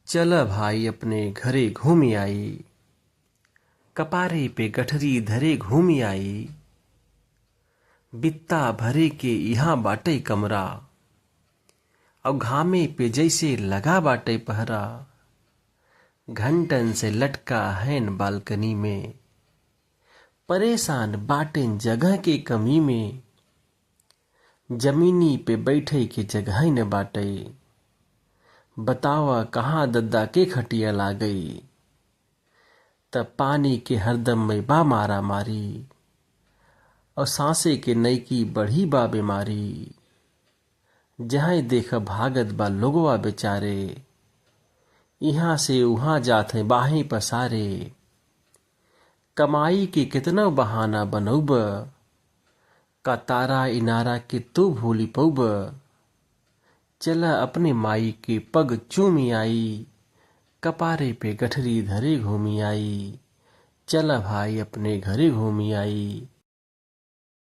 चल भाई अपने घरे घूमी आई। कपारे पे गठरी धरे घूमी आई। बित्ता भरे के यहाँ बाटे कमरा। और घामे पे जैसे लगा बाटे पहरा। घंटन से लटका हैन बालकनी में। परेशान बाटेन जगह के कमी में। जमीनी पे बैठे के जगह न बाटे। बतावा कहाँ दद्दा के खटिया ला गई। तब पानी के हरदम में बा मारा मारी। और सांसे के नईकी बढ़ी बा बीमारी। जहाँ देख भागत बा लोगवा बेचारे। यहाँ से उहाँ जात है बाहें पसारे। कमाई के कितना बहाना बनौब। का तारा इनारा के तू भूली पौब। चला अपने माई के पग चूमी आई। कपारे पे गठरी धरे घूमी आई। चला भाई अपने घरे घूमी आई।